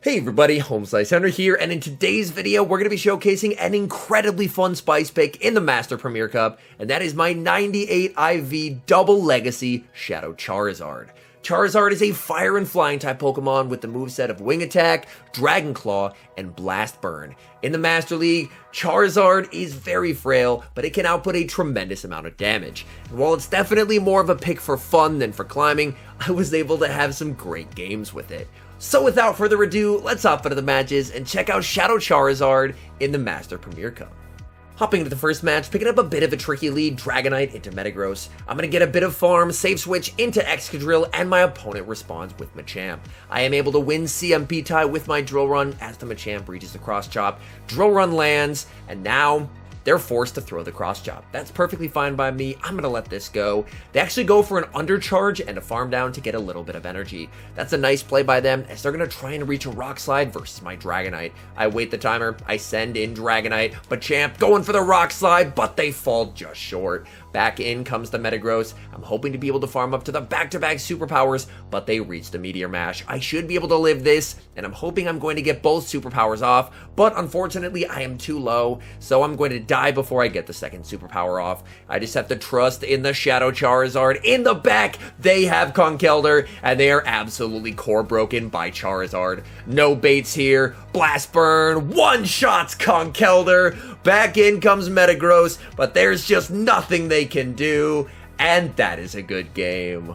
Hey everybody, HomeSliceHenry here, and in today's video, we're going to be showcasing an incredibly fun spice pick in the Master Premier Cup, and that is my 98 IV Double Legacy Shadow Charizard. Charizard is a Fire and Flying type Pokemon with the moveset of Wing Attack, Dragon Claw, and Blast Burn. In the Master League, Charizard is very frail, but it can output a tremendous amount of damage. And while it's definitely more of a pick for fun than for climbing, I was able to have some great games with it. So without further ado, let's hop into the matches and check out Shadow Charizard in the Master Premier Cup. Hopping into the first match, picking up a bit of a tricky lead, Dragonite into Metagross. I'm going to get a bit of farm, safe switch into Excadrill, and my opponent responds with Machamp. I am able to win CMP tie with my Drill Run as the Machamp reaches the Cross Chop. Drill Run lands, and now they're forced to throw the Cross Chop. That's perfectly fine by me. I'm going to let this go. They actually go for an undercharge and a farm down to get a little bit of energy. That's a nice play by them, as they're going to try and reach a Rock Slide versus my Dragonite. I wait the timer. I send in Dragonite. Machamp going for the Rock Slide, but they fall just short. Back in comes the Metagross. I'm hoping to be able to farm up to the back-to-back superpowers, but they reach the Meteor Mash. I should be able to live this, and I'm hoping I'm going to get both superpowers off, but unfortunately I am too low, so I'm going to die before I get the second superpower off. I just have to trust in the Shadow Charizard. In the back, they have Conkeldurr, and they are absolutely core broken by Charizard. No baits here. Blast Burn, one-shots Conkeldurr. Back in comes Metagross, but there's just nothing they can do, and that is a good game.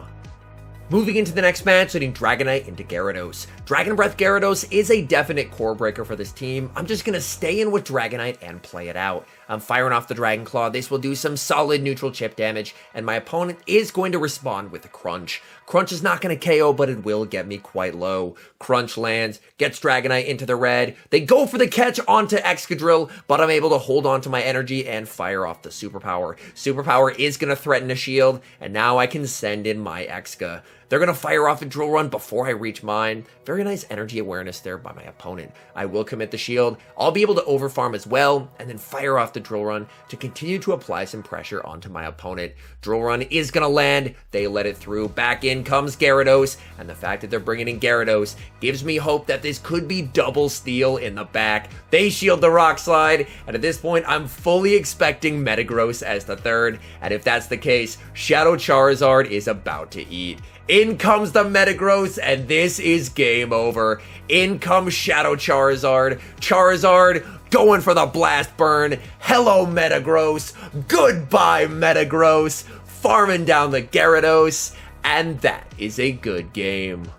Moving into the next match, letting Dragonite into Gyarados. Dragon Breath Gyarados is a definite core breaker for this team. I'm just going to stay in with Dragonite and play it out. I'm firing off the Dragon Claw. This will do some solid neutral chip damage, and my opponent is going to respond with a Crunch. Crunch is not going to KO, but it will get me quite low. Crunch lands, gets Dragonite into the red. They go for the catch onto Excadrill, but I'm able to hold on to my energy and fire off the Superpower. Superpower is going to threaten a shield, and now I can send in my Exca. They're going to fire off a Drill Run before I reach mine. Very nice energy awareness there by my opponent. I will commit the shield. I'll be able to overfarm as well, and then fire off the Drill Run to continue to apply some pressure onto my opponent. Drill Run is going to land. They let it through. Back in comes Gyarados, and the fact that they're bringing in Gyarados gives me hope that this could be double steal in the back. They shield the Rock Slide, and at this point, I'm fully expecting Metagross as the third, and if that's the case, Shadow Charizard is about to eat. In comes the Metagross, and this is game over. In comes Shadow Charizard. Charizard going for the Blast Burn. Hello, Metagross. Goodbye, Metagross. Farming down the Gyarados, and that is a good game.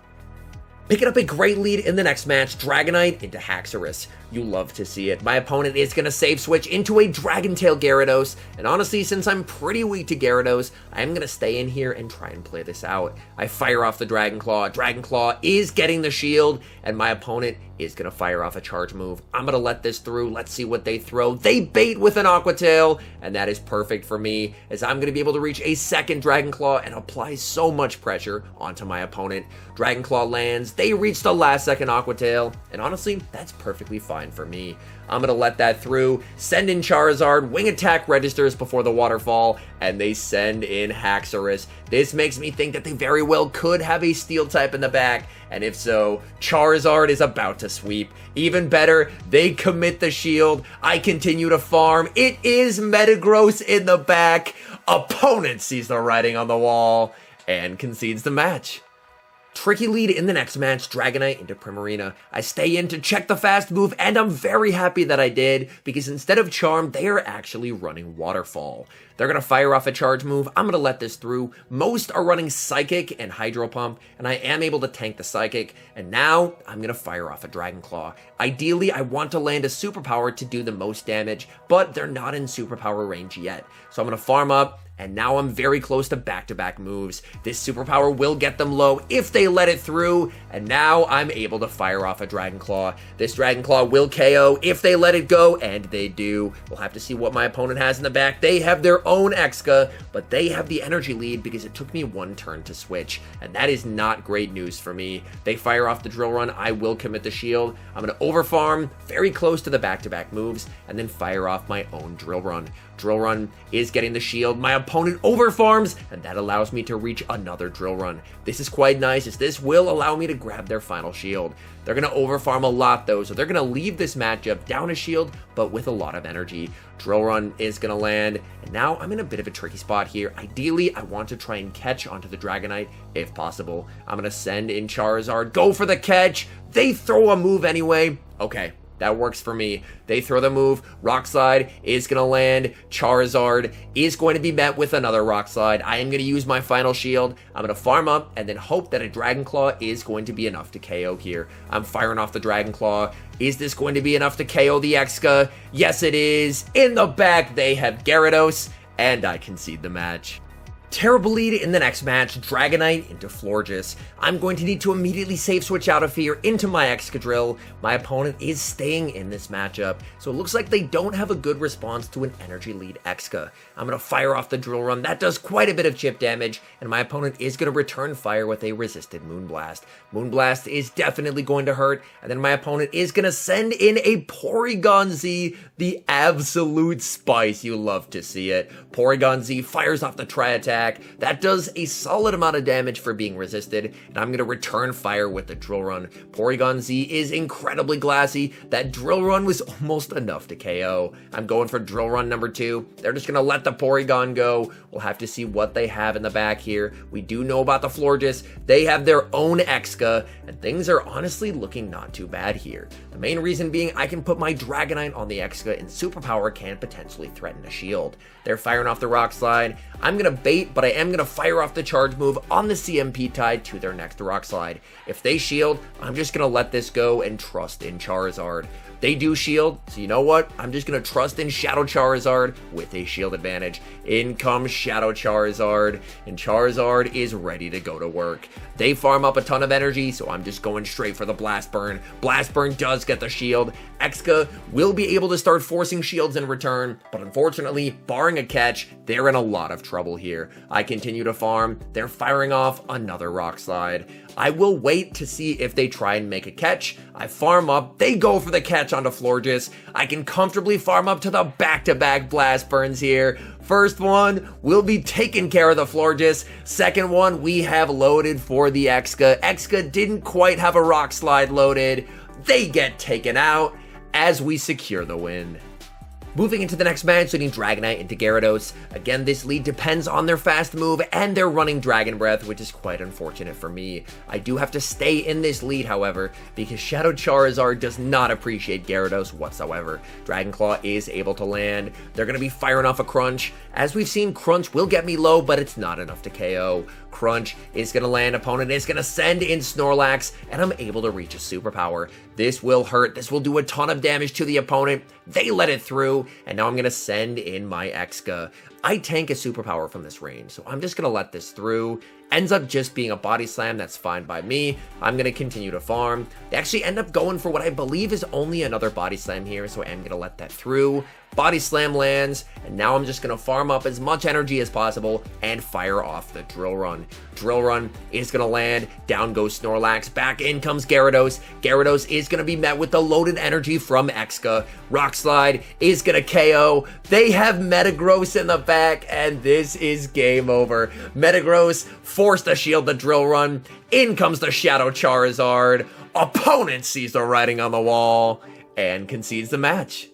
Picking up a great lead in the next match, Dragonite into Haxorus. You love to see it. My opponent is going to save switch into a Dragon Tail Gyarados, and honestly, since I'm pretty weak to Gyarados, I'm going to stay in here and try and play this out. I fire off the Dragon Claw. Dragon Claw is getting the shield, and my opponent is going to fire off a charge move. I'm going to let this through. Let's see what they throw. They bait with an Aqua Tail, and that is perfect for me, as I'm going to be able to reach a second Dragon Claw and apply so much pressure onto my opponent. Dragon Claw lands. They reach the last second Aqua Tail, and honestly, that's perfectly fine for me. I'm going to let that through, send in Charizard, Wing Attack registers before the waterfall, and they send in Haxorus. This makes me think that they very well could have a Steel type in the back, and if so, Charizard is about to sweep. Even better, they commit the shield. I continue to farm. It is Metagross in the back. Opponent sees the writing on the wall and concedes the match. Tricky lead in the next match, Dragonite into Primarina. I stay in to check the fast move, and I'm very happy that I did, because instead of Charm, they are actually running Waterfall. They're going to fire off a charge move. I'm going to let this through. Most are running Psychic and Hydro Pump, and I am able to tank the Psychic, and now I'm going to fire off a Dragon Claw. Ideally, I want to land a Superpower to do the most damage, but they're not in Superpower range yet. So I'm going to farm up, and now I'm very close to back-to-back moves. This Superpower will get them low if they let it through, and now I'm able to fire off a Dragon Claw. This Dragon Claw will KO if they let it go, and they do. We'll have to see what my opponent has in the back. They have their own Exca, but they have the energy lead because it took me one turn to switch, and that is not great news for me. They fire off the Drill Run. I will commit the shield. I'm going to overfarm very close to the back-to-back moves, and then fire off my own Drill Run. Drill Run is getting the shield. My opponent opponent overfarms, and that allows me to reach another drill run. This is quite nice, as this will allow me to grab their final shield. They're going to overfarm a lot though, so they're going to leave this matchup down a shield, but with a lot of energy. Drill run is going to land, and now I'm in a bit of a tricky spot here. Ideally, I want to try and catch onto the Dragonite if possible. I'm going to send in Charizard, go for the catch. They throw a move anyway. Okay. That works for me. They throw the move. Rock Slide is going to land. Charizard is going to be met with another Rock Slide. I am going to use my final shield. I'm going to farm up and then hope that a Dragon Claw is going to be enough to KO here. I'm firing off the Dragon Claw. Is this going to be enough to KO the Exca? Yes, it is. In the back, they have Gyarados, and I concede the match. Terrible lead in the next match, Dragonite into Florges. I'm going to need to immediately save switch out of fear into my Excadrill. My opponent is staying in this matchup, so it looks like they don't have a good response to an energy lead Exca. I'm going to fire off the Drill Run. That does quite a bit of chip damage, and my opponent is going to return fire with a resisted Moonblast. Moonblast is definitely going to hurt, and then my opponent is going to send in a Porygon Z, the absolute spice. You love to see it. Porygon Z fires off the Tri-Attack. That does a solid amount of damage for being resisted, and I'm going to return fire with the Drill Run. Porygon Z is incredibly glassy. That Drill Run was almost enough to KO. I'm going for Drill Run number 2. They're just going to let the Porygon go. We'll have to see what they have in the back here. We do know about the Florges. They have their own Exca, and things are honestly looking not too bad here. The main reason being I can put my Dragonite on the Exca, and Superpower can potentially threaten a shield. They're firing off the Rock Slide. I'm going to bait, but I am going to fire off the charge move on the CMP Tide to their next Rock Slide. If they shield, I'm just going to let this go and trust in Charizard. They do shield, so you know what? I'm just going to trust in Shadow Charizard with a shield advantage. In comes Shadow Charizard, and Charizard is ready to go to work. They farm up a ton of energy, so I'm just going straight for the Blast Burn. Blast Burn does get the shield. Exca will be able to start forcing shields in return, but unfortunately, barring a catch, they're in a lot of trouble here. I continue to farm. They're firing off another Rock Slide. I will wait to see if they try and make a catch. I farm up. They go for the catch onto Florges. I can comfortably farm up to the back-to-back Blast Burns here. First one will be taking care of the Florges. Second one we have loaded for the Exca. Exca didn't quite have a Rock Slide loaded. They get taken out as we secure the win. Moving into the next match, leading Dragonite into Gyarados. Again, this lead depends on their fast move and their running Dragon Breath, which is quite unfortunate for me. I do have to stay in this lead, however, because Shadow Charizard does not appreciate Gyarados whatsoever. Dragon Claw is able to land. They're going to be firing off a Crunch. As we've seen, Crunch will get me low, but it's not enough to KO. Crunch is going to land. Opponent is going to send in Snorlax, and I'm able to reach a Superpower. This will hurt. This will do a ton of damage to the opponent. They let it through, and now I'm going to send in my Exca. I tank a Superpower from this range, so I'm just going to let this through. Ends up just being a Body Slam. That's fine by me. I'm going to continue to farm. They actually end up going for what I believe is only another Body Slam here, so I am going to let that through. Body Slam lands, and now I'm just going to farm up as much energy as possible and fire off the Drill Run. Drill Run is going to land. Down goes Snorlax. Back in comes Gyarados. Gyarados is going to be met with the loaded energy from Exca. Rock Slide is going to KO. They have Metagross in the back, and this is game over. Metagross forced to shield the Drill Run. In comes the Shadow Charizard. Opponent sees the writing on the wall and concedes the match.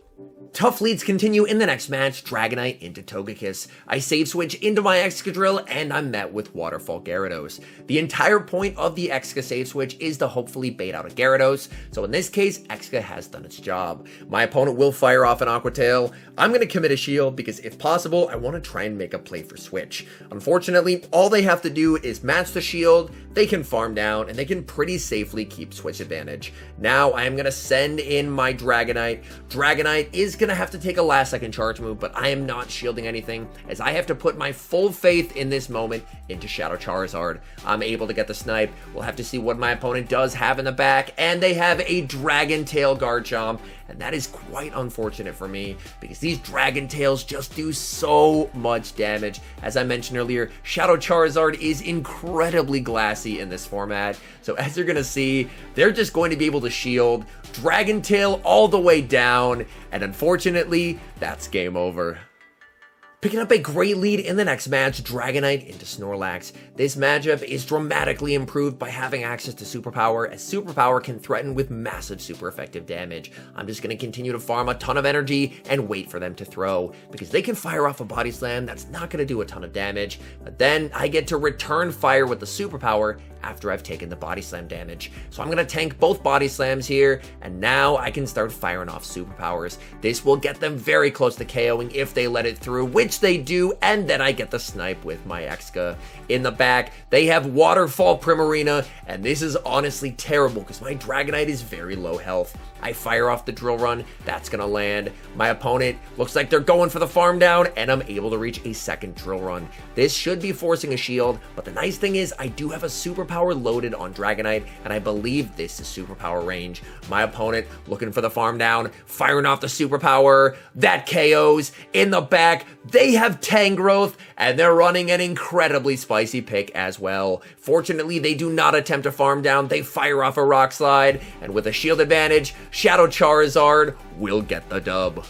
Tough leads continue in the next match, Dragonite into Togekiss. I save switch into my Excadrill, and I'm met with Waterfall Gyarados. The entire point of the Exca save switch is to hopefully bait out a Gyarados, so in this case, Exca has done its job. My opponent will fire off an Aqua Tail. I'm going to commit a shield because if possible, I want to try and make a play for switch. Unfortunately, all they have to do is match the shield, they can farm down, and they can pretty safely keep switch advantage. Now, I am going to send in my Dragonite. Dragonite is going to have to take a last second charge move, but I am not shielding anything as I have to put my full faith in this moment into Shadow Charizard. I'm able to get the snipe. We'll have to see what my opponent does have in the back, and they have a Dragon Tail Garchomp, and that is quite unfortunate for me because these Dragon Tails just do so much damage. As I mentioned earlier, Shadow Charizard is incredibly glassy in this format, so as you're going to see, they're just going to be able to shield Dragon Tail all the way down, and unfortunately, that's game over. Picking up a great lead in the next match, Dragonite into Snorlax. This matchup is dramatically improved by having access to Superpower, as Superpower can threaten with massive super effective damage. I'm just going to continue to farm a ton of energy and wait for them to throw, because they can fire off a Body Slam that's not going to do a ton of damage, but then I get to return fire with the Superpower after I've taken the Body Slam damage. So I'm going to tank both Body Slams here, and now I can start firing off Superpowers. This will get them very close to KOing if they let it through, which they do, and then I get the snipe with my Exca. In the back, they have Waterfall Primarina, and this is honestly terrible because my Dragonite is very low health. I fire off the Drill Run, that's gonna land. My opponent looks like they're going for the farm down, and I'm able to reach a second Drill Run. This should be forcing a shield, but the nice thing is I do have a Superpower loaded on Dragonite, and I believe this is Superpower range. My opponent looking for the farm down, firing off the Superpower, that KOs. In the back, they have Tangrowth, and they're running an incredibly spicy pick as well. Fortunately, they do not attempt to farm down, they fire off a Rock Slide, and with a shield advantage, Shadow Charizard will get the dub.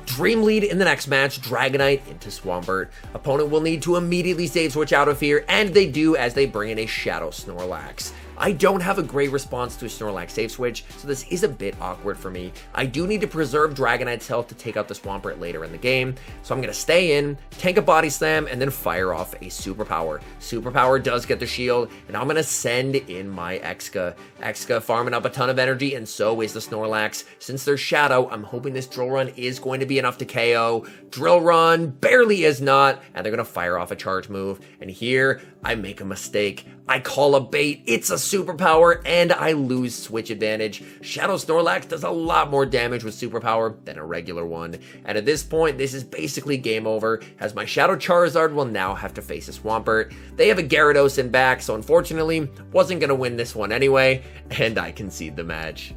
Dream lead in the next match, Dragonite into Swampert. Opponent will need to immediately save switch out of here, and they do as they bring in a Shadow Snorlax. I don't have a great response to a Snorlax save switch, so this is a bit awkward for me. I do need to preserve Dragonite's health to take out the Swampert later in the game, so I'm going to stay in, tank a Body Slam, and then fire off a Superpower. Superpower does get the shield, and I'm going to send in my Exca. Exca farming up a ton of energy, and so is the Snorlax. Since there's Shadow, I'm hoping this Drill Run is going to be enough to KO. Drill Run barely is not, and they're going to fire off a charge move, and here I make a mistake. I call a bait, it's a Superpower, and I lose switch advantage. Shadow Snorlax does a lot more damage with Superpower than a regular one, and at this point, this is basically game over, as my Shadow Charizard will now have to face a Swampert. They have a Gyarados in back, so unfortunately, wasn't going to win this one anyway, and I concede the match.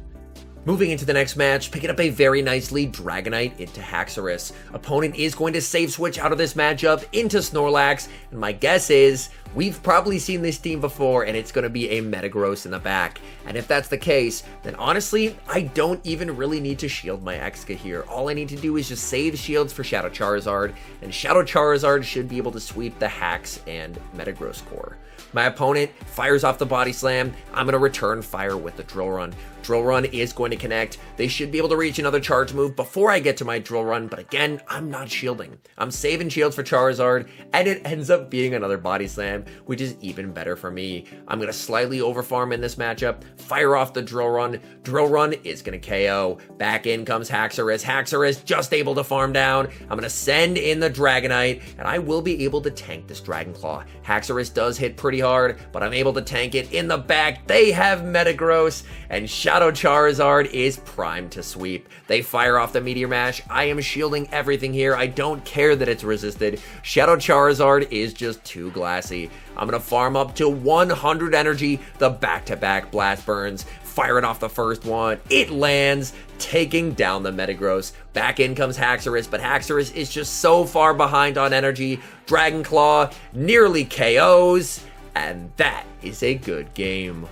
Moving into the next match, picking up a very nice lead, Dragonite into Haxorus. Opponent is going to save switch out of this matchup into Snorlax, and my guess is we've probably seen this team before, and it's going to be a Metagross in the back. And if that's the case, then honestly, I don't even really need to shield my Exca here. All I need to do is just save shields for Shadow Charizard, and Shadow Charizard should be able to sweep the Hax and Metagross core. My opponent fires off the Body Slam. I'm going to return fire with the Drill Run. Drill Run is going to connect. They should be able to reach another charge move before I get to my Drill Run, but again, I'm not shielding. I'm saving shields for Charizard, and it ends up being another Body Slam, which is even better for me. I'm going to slightly overfarm in this matchup, fire off the Drill Run. Drill Run is going to KO. Back in comes Haxorus. Haxorus just able to farm down. I'm going to send in the Dragonite, and I will be able to tank this Dragon Claw. Haxorus does hit pretty hard, but I'm able to tank it. In the back, they have Metagross, and Shadow Charizard is primed to sweep. They fire off the Meteor Mash. I am shielding everything here. I don't care that it's resisted. Shadow Charizard is just too glassy. I'm going to farm up to 100 energy, the back-to-back Blast Burns, firing off the first one. It lands, taking down the Metagross. Back in comes Haxorus, but Haxorus is just so far behind on energy. Dragon Claw nearly KOs, and that is a good game.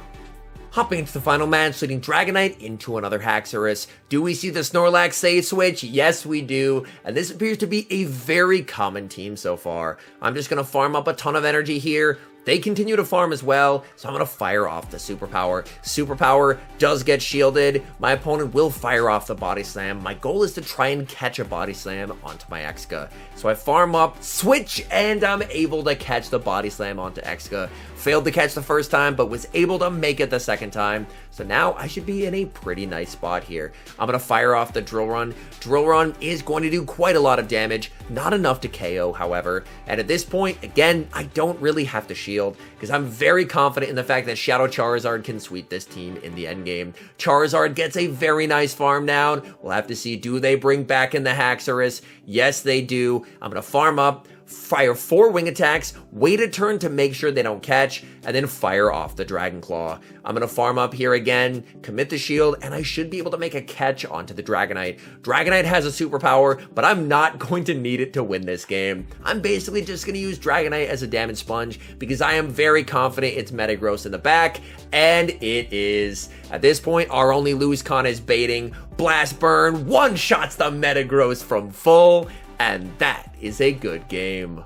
Hopping into the final match, leading Dragonite into another Haxorus. Do we see the Snorlax save switch? Yes, we do, and this appears to be a very common team so far. I'm just going to farm up a ton of energy here. They continue to farm as well, so I'm going to fire off the Superpower. Superpower does get shielded. My opponent will fire off the Body Slam. My goal is to try and catch a Body Slam onto my Exca. So I farm up, switch, and I'm able to catch the Body Slam onto Exca. Failed to catch the first time, but was able to make it the second time. So now I should be in a pretty nice spot here. I'm going to fire off the Drill Run. Drill Run is going to do quite a lot of damage. Not enough to KO, however. And at this point, again, I don't really have to shield because I'm very confident in the fact that Shadow Charizard can sweep this team in the endgame. Charizard gets a very nice farm down. We'll have to see, do they bring back in the Haxorus? Yes, they do. I'm going to farm up, fire 4 wing attacks, wait a turn to make sure they don't catch, and then fire off the Dragon Claw. I'm going to farm up here again, commit the shield, and I should be able to make a catch onto the Dragonite. Dragonite has a Superpower, but I'm not going to need it to win this game. I'm basically just going to use Dragonite as a damage sponge because I am very confident it's Metagross in the back, and it is. At this point, our only lose con is baiting. Blast Burn one-shots the Metagross from full, And that is a good game.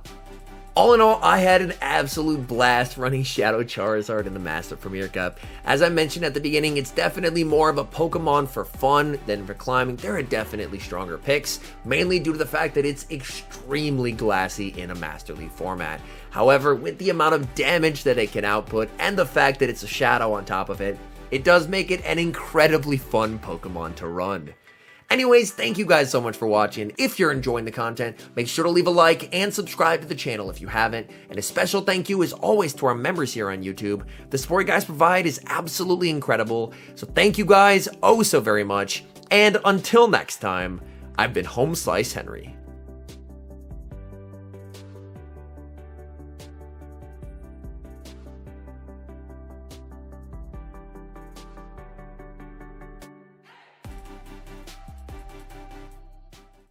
All in all, I had an absolute blast running Shadow Charizard in the Master Premier Cup. As I mentioned at the beginning, it's definitely more of a Pokemon for fun than for climbing. There are definitely stronger picks, mainly due to the fact that it's extremely glassy in a Master League format. However, with the amount of damage that it can output and the fact that it's a Shadow on top of it, it does make it an incredibly fun Pokemon to run. Anyways, thank you guys so much for watching. If you're enjoying the content, make sure to leave a like and subscribe to the channel if you haven't. And a special thank you as always to our members here on YouTube. The support you guys provide is absolutely incredible. So thank you guys oh so very much. And until next time, I've been HomeSliceHenry.